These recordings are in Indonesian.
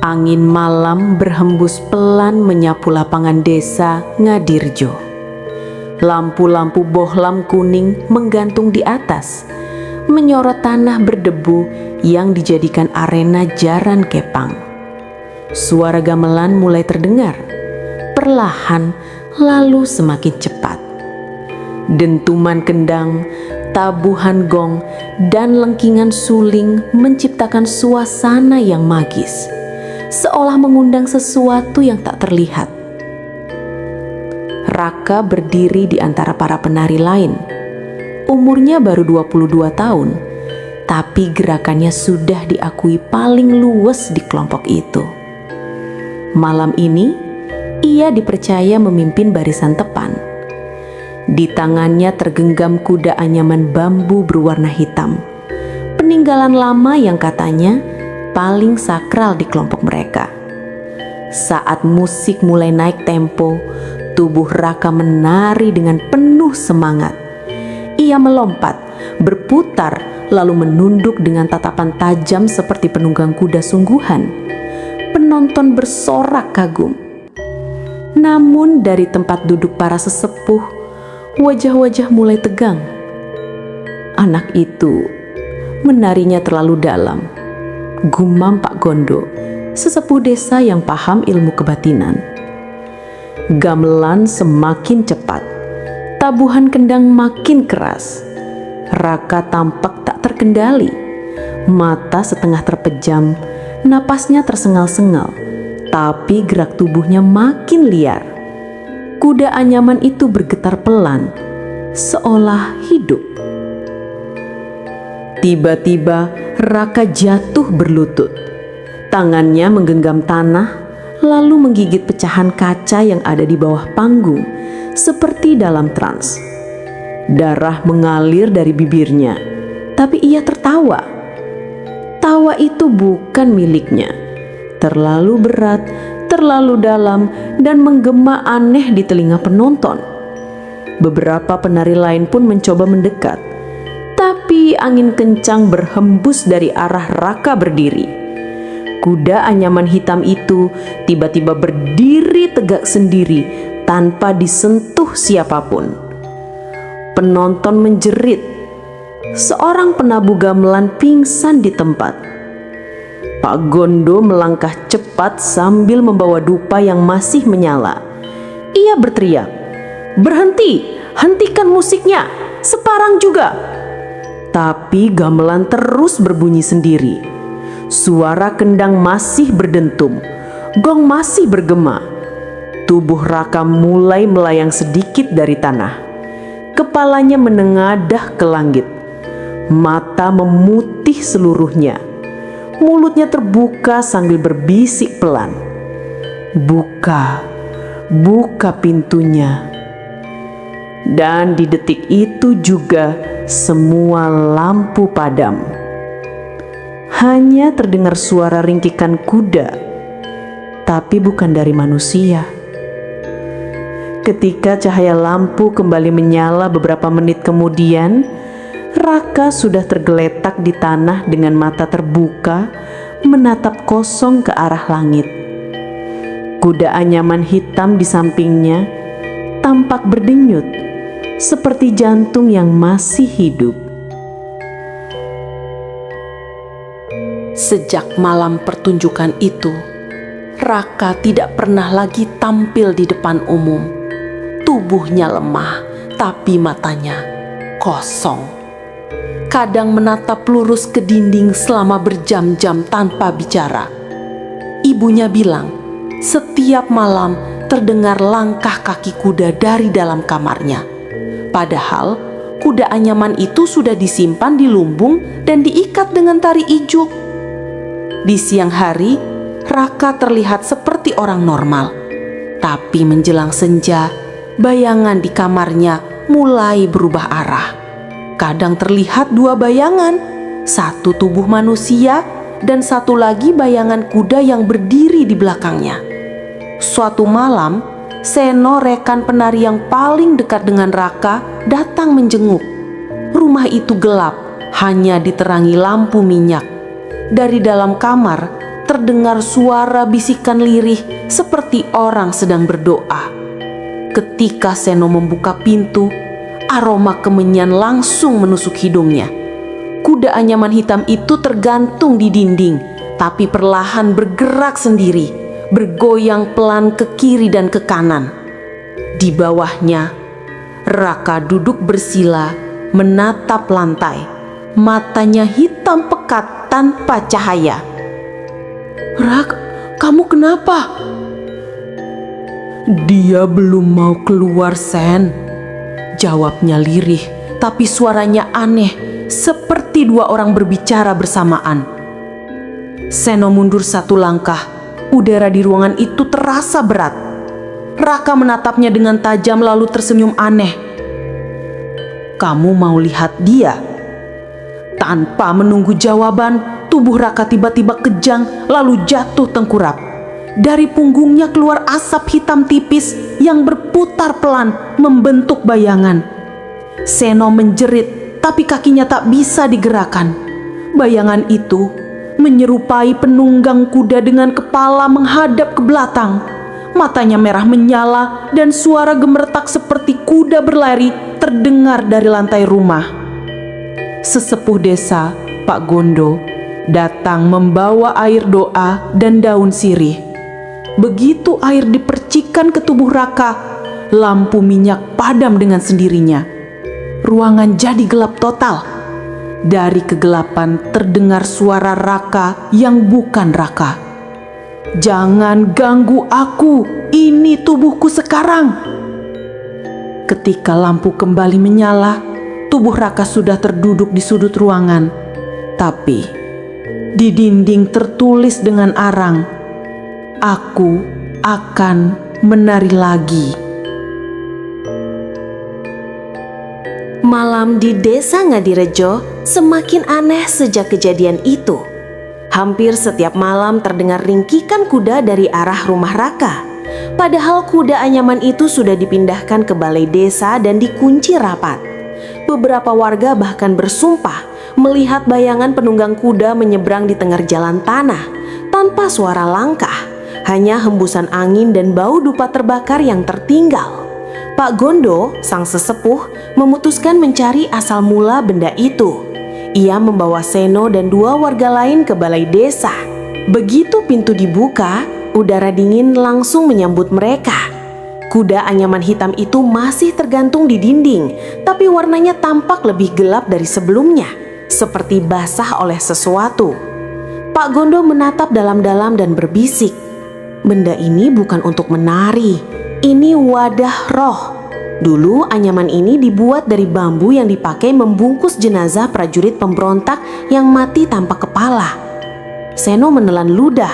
Angin malam berhembus pelan menyapu lapangan desa Ngadirjo. Lampu-lampu bohlam kuning menggantung di atas, menyorot tanah berdebu yang dijadikan arena jaran kepang. Suara gamelan mulai terdengar, perlahan lalu semakin cepat. Dentuman kendang, tabuhan gong, dan lengkingan suling menciptakan suasana yang magis, seolah mengundang sesuatu yang tak terlihat. Raka berdiri di antara para penari lain. Umurnya baru 22 tahun, tapi gerakannya sudah diakui paling luwes di kelompok itu. Malam ini, ia dipercaya memimpin barisan tepan. Di tangannya tergenggam kuda anyaman bambu berwarna hitam, peninggalan lama yang katanya paling sakral di kelompok mereka. Saat musik mulai naik tempo, tubuh Raka menari dengan penuh semangat. Ia melompat, berputar, lalu menunduk dengan tatapan tajam seperti penunggang kuda sungguhan. Penonton bersorak kagum. Namun dari tempat duduk para sesepuh, wajah-wajah mulai tegang. Anak itu menarinya terlalu dalam, gumam Pak Gondo, sesepuh desa yang paham ilmu kebatinan. Gamelan semakin cepat, tabuhan kendang makin keras. Raka tampak tak terkendali, mata setengah terpejam, napasnya tersengal-sengal, tapi gerak tubuhnya makin liar. Kuda anyaman itu bergetar pelan, seolah hidup. Tiba-tiba Raka jatuh berlutut. Tangannya menggenggam tanah, lalu menggigit pecahan kaca yang ada di bawah panggung, seperti dalam trans. Darah mengalir dari bibirnya, tapi ia tertawa. Tawa itu bukan miliknya. Terlalu berat, terlalu dalam, dan menggema aneh di telinga penonton. Beberapa penari lain pun mencoba mendekat, tapi angin kencang berhembus dari arah Raka berdiri. Kuda anyaman hitam itu tiba-tiba berdiri tegak sendiri tanpa disentuh siapapun. Penonton menjerit. Seorang penabuh gamelan pingsan di tempat. Pak Gondo melangkah cepat sambil membawa dupa yang masih menyala. Ia berteriak, "Berhenti, hentikan musiknya, separang juga." Tapi gamelan terus berbunyi sendiri. Suara kendang masih berdentum, gong masih bergema. Tubuh Raka mulai melayang sedikit dari tanah. Kepalanya menengadah ke langit. Mata memutih seluruhnya. Mulutnya terbuka sambil berbisik pelan. "Buka, buka pintunya." Dan di detik itu juga semua lampu padam. Hanya terdengar suara ringkikan kuda, tapi bukan dari manusia. Ketika cahaya lampu kembali menyala beberapa menit kemudian, Raka sudah tergeletak di tanah dengan mata terbuka, menatap kosong ke arah langit. Kuda anyaman hitam di sampingnya tampak berdenyut, seperti jantung yang masih hidup. Sejak malam pertunjukan itu, Raka tidak pernah lagi tampil di depan umum. Tubuhnya lemah, tapi matanya kosong. Kadang menatap lurus ke dinding selama berjam-jam tanpa bicara. Ibunya bilang, setiap malam terdengar langkah kaki kuda dari dalam kamarnya. Padahal kuda anyaman itu sudah disimpan di lumbung dan diikat dengan tari ijuk. Di siang hari, Raka terlihat seperti orang normal. Tapi menjelang senja, bayangan di kamarnya mulai berubah arah. Kadang terlihat dua bayangan, satu tubuh manusia dan satu lagi bayangan kuda yang berdiri di belakangnya. Suatu malam, Seno, rekan penari yang paling dekat dengan Raka, datang menjenguk. Rumah itu gelap, hanya diterangi lampu minyak. Dari dalam kamar terdengar suara bisikan lirih seperti orang sedang berdoa. Ketika Seno membuka pintu, aroma kemenyan langsung menusuk hidungnya. Kuda anyaman hitam itu tergantung di dinding, tapi perlahan bergerak sendiri, bergoyang pelan ke kiri dan ke kanan. Di bawahnya, Raka duduk bersila menatap lantai. Matanya hitam pekat tanpa cahaya. "Rak, kamu kenapa?" "Dia belum mau keluar, Sen," jawabnya lirih, tapi suaranya aneh, seperti dua orang berbicara bersamaan. Seno mundur satu langkah. Udara di ruangan itu terasa berat. Raka menatapnya dengan tajam lalu tersenyum aneh. "Kamu mau lihat dia?" Tanpa menunggu jawaban, tubuh Raka tiba-tiba kejang lalu jatuh tengkurap. Dari punggungnya keluar asap hitam tipis yang berputar pelan membentuk bayangan. Seno menjerit, tapi kakinya tak bisa digerakkan. Bayangan itu menyerupai penunggang kuda dengan kepala menghadap ke belakang. Matanya merah menyala dan suara gemertak seperti kuda berlari terdengar dari lantai rumah. Sesepuh desa, Pak Gondo, datang membawa air doa dan daun sirih. Begitu air dipercikan ke tubuh Raka, lampu minyak padam dengan sendirinya. Ruangan jadi gelap total. Dari kegelapan terdengar suara Raka yang bukan Raka. "Jangan ganggu aku, ini tubuhku sekarang." Ketika lampu kembali menyala, tubuh Raka sudah terduduk di sudut ruangan. Tapi di dinding tertulis dengan arang, "Aku akan menari lagi." Malam di desa Ngadirejo semakin aneh sejak kejadian itu. Hampir setiap malam terdengar ringkikan kuda dari arah rumah Raka. Padahal kuda anyaman itu sudah dipindahkan ke balai desa dan dikunci rapat. Beberapa warga bahkan bersumpah melihat bayangan penunggang kuda menyeberang di tengah jalan tanah tanpa suara langkah, hanya hembusan angin dan bau dupa terbakar yang tertinggal. Pak Gondo, sang sesepuh, memutuskan mencari asal mula benda itu. Ia membawa Seno dan dua warga lain ke balai desa. Begitu pintu dibuka, udara dingin langsung menyambut mereka. Kuda anyaman hitam itu masih tergantung di dinding, tapi warnanya tampak lebih gelap dari sebelumnya, seperti basah oleh sesuatu. Pak Gondo menatap dalam-dalam dan berbisik, "Benda ini bukan untuk menari, ini wadah roh. Dulu anyaman ini dibuat dari bambu yang dipakai membungkus jenazah prajurit pemberontak yang mati tanpa kepala." Seno menelan ludah.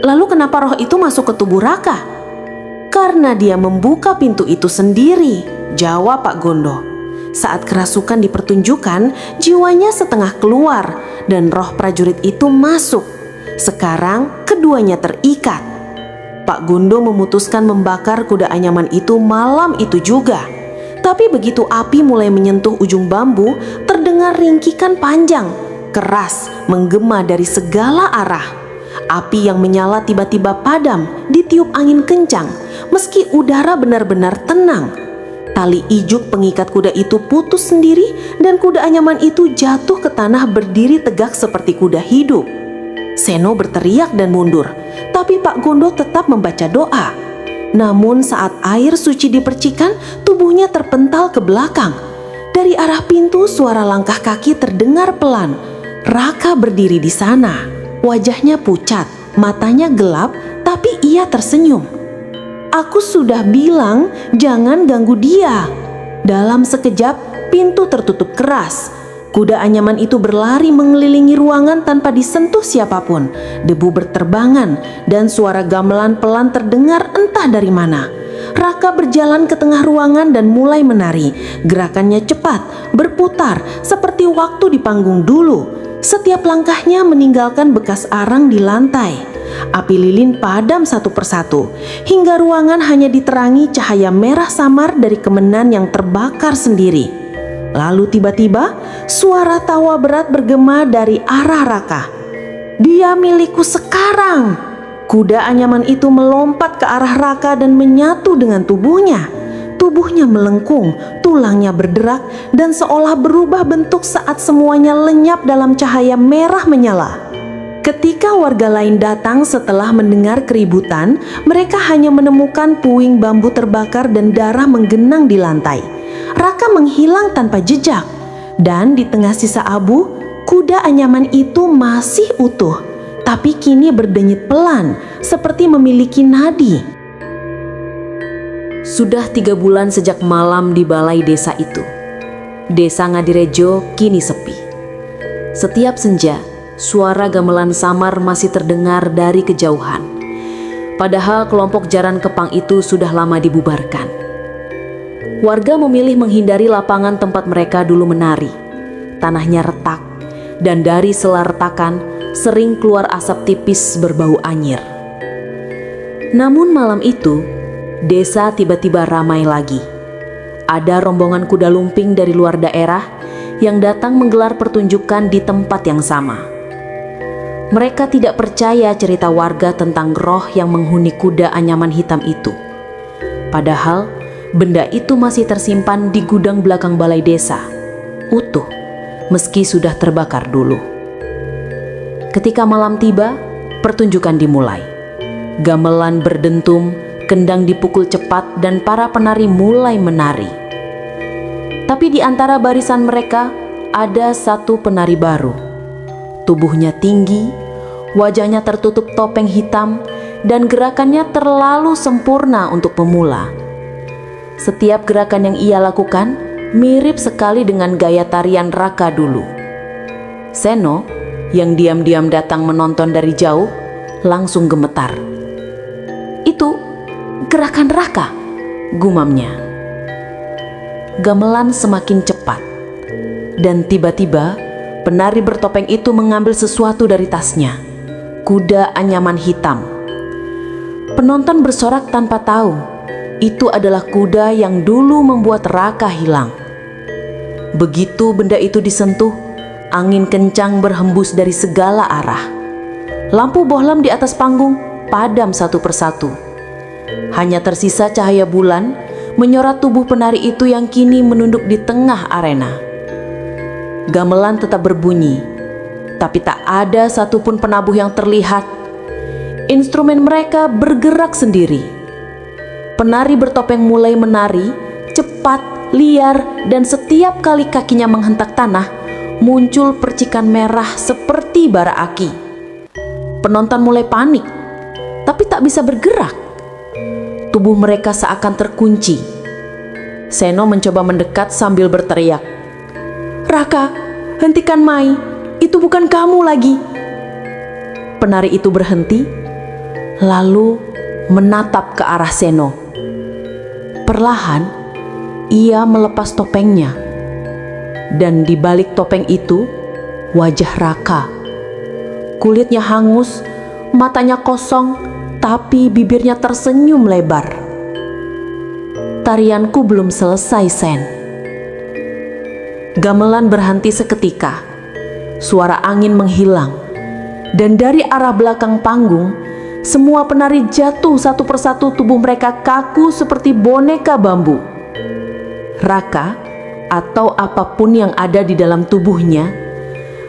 "Lalu kenapa roh itu masuk ke tubuh Raka?" "Karena dia membuka pintu itu sendiri," jawab Pak Gondo. Saat kerasukan dipertunjukkan, jiwanya setengah keluar dan roh prajurit itu masuk. Sekarang keduanya terikat. Pak Gondo memutuskan membakar kuda anyaman itu malam itu juga. Tapi begitu api mulai menyentuh ujung bambu, terdengar ringkikan panjang, keras, menggema dari segala arah. Api yang menyala tiba-tiba padam, ditiup angin kencang, meski udara benar-benar tenang. Tali ijuk pengikat kuda itu putus sendiri dan kuda anyaman itu jatuh ke tanah berdiri tegak seperti kuda hidup. Seno berteriak dan mundur, tapi Pak Gondo tetap membaca doa. Namun saat air suci dipercikan, tubuhnya terpental ke belakang. Dari arah pintu suara langkah kaki terdengar pelan. Raka berdiri di sana. Wajahnya pucat, matanya gelap, tapi ia tersenyum. "Aku sudah bilang jangan ganggu dia." Dalam sekejap pintu tertutup keras. Kuda anyaman itu berlari mengelilingi ruangan tanpa disentuh siapapun. Debu berterbangan dan suara gamelan pelan terdengar entah dari mana. Raka berjalan ke tengah ruangan dan mulai menari. Gerakannya cepat, berputar seperti waktu di panggung dulu. Setiap langkahnya meninggalkan bekas arang di lantai. Api lilin padam satu persatu, hingga ruangan hanya diterangi cahaya merah samar dari kemenan yang terbakar sendiri. Lalu tiba-tiba suara tawa berat bergema dari arah Raka. Dia milikku sekarang. Kuda anyaman itu melompat ke arah Raka dan menyatu dengan tubuhnya. Tubuhnya melengkung, tulangnya berderak, dan seolah berubah bentuk saat semuanya lenyap dalam cahaya merah menyala. Ketika warga lain datang setelah mendengar keributan, mereka hanya menemukan puing bambu terbakar dan darah menggenang di lantai. Raka menghilang tanpa jejak, dan di tengah sisa abu, kuda anyaman itu masih utuh, tapi kini berdenyut pelan, seperti memiliki nadi. Sudah 3 bulan sejak malam di balai desa itu. Desa Ngadirejo kini sepi. Setiap senja, suara gamelan samar masih terdengar dari kejauhan. Padahal kelompok jaran kepang itu sudah lama dibubarkan. Warga memilih menghindari lapangan tempat mereka dulu menari. Tanahnya retak, dan dari sela retakan sering keluar asap tipis berbau anyir. Namun malam itu, desa tiba-tiba ramai lagi. Ada rombongan kuda lumping dari luar daerah yang datang menggelar pertunjukan di tempat yang sama. Mereka tidak percaya cerita warga tentang roh yang menghuni kuda anyaman hitam itu. Padahal benda itu masih tersimpan di gudang belakang balai desa, utuh, meski sudah terbakar dulu. Ketika malam tiba, pertunjukan dimulai. Gamelan berdentum, kendang dipukul cepat, dan para penari mulai menari. Tapi di antara barisan mereka ada satu penari baru. Tubuhnya tinggi, wajahnya tertutup topeng hitam, dan gerakannya terlalu sempurna untuk pemula. Setiap gerakan yang ia lakukan mirip sekali dengan gaya tarian Raka dulu. Seno, yang diam-diam datang menonton dari jauh, langsung gemetar. "Itu gerakan Raka," gumamnya. Gamelan semakin cepat, dan tiba-tiba penari bertopeng itu mengambil sesuatu dari tasnya, kuda anyaman hitam. Penonton bersorak tanpa tahu itu adalah kuda yang dulu membuat Raka hilang. Begitu benda itu disentuh, angin kencang berhembus dari segala arah. Lampu bohlam di atas panggung padam satu persatu. Hanya tersisa cahaya bulan menyorot tubuh penari itu yang kini menunduk di tengah arena. Gamelan tetap berbunyi, tapi tak ada satupun penabuh yang terlihat. Instrumen mereka bergerak sendiri. Penari bertopeng mulai menari, cepat, liar, dan setiap kali kakinya menghentak tanah, muncul percikan merah seperti bara aki. Penonton mulai panik, tapi tak bisa bergerak. Tubuh mereka seakan terkunci. Seno mencoba mendekat sambil berteriak, "Raka, hentikan Mai, itu bukan kamu lagi." Penari itu berhenti, lalu menatap ke arah Seno. Perlahan, ia melepas topengnya. Dan di balik topeng itu, wajah Raka. Kulitnya hangus, matanya kosong, tapi bibirnya tersenyum lebar. "Tarianku belum selesai, Sen." Gamelan berhenti seketika. Suara angin menghilang. Dan dari arah belakang panggung, semua penari jatuh satu persatu, tubuh mereka kaku seperti boneka bambu. Raka, atau apapun yang ada di dalam tubuhnya,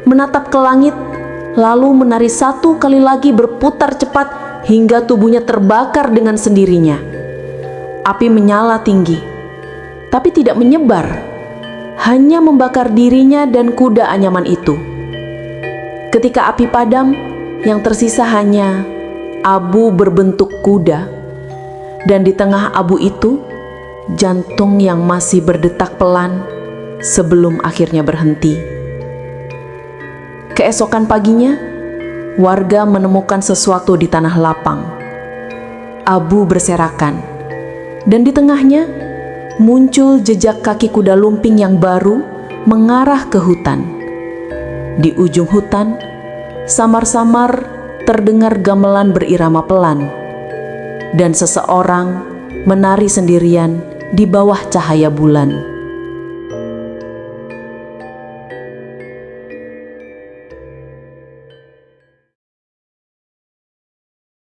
menatap ke langit, lalu menari satu kali lagi berputar cepat hingga tubuhnya terbakar dengan sendirinya. Api menyala tinggi, tapi tidak menyebar, hanya membakar dirinya dan kuda anyaman itu. Ketika api padam, yang tersisa hanya abu berbentuk kuda, dan di tengah abu itu, jantung yang masih berdetak pelan sebelum akhirnya berhenti. Keesokan paginya, warga menemukan sesuatu di tanah lapang. Abu berserakan, dan di tengahnya muncul jejak kaki kuda lumping yang baru mengarah ke hutan. Di ujung hutan, samar-samar terdengar gamelan berirama pelan, dan seseorang menari sendirian di bawah cahaya bulan.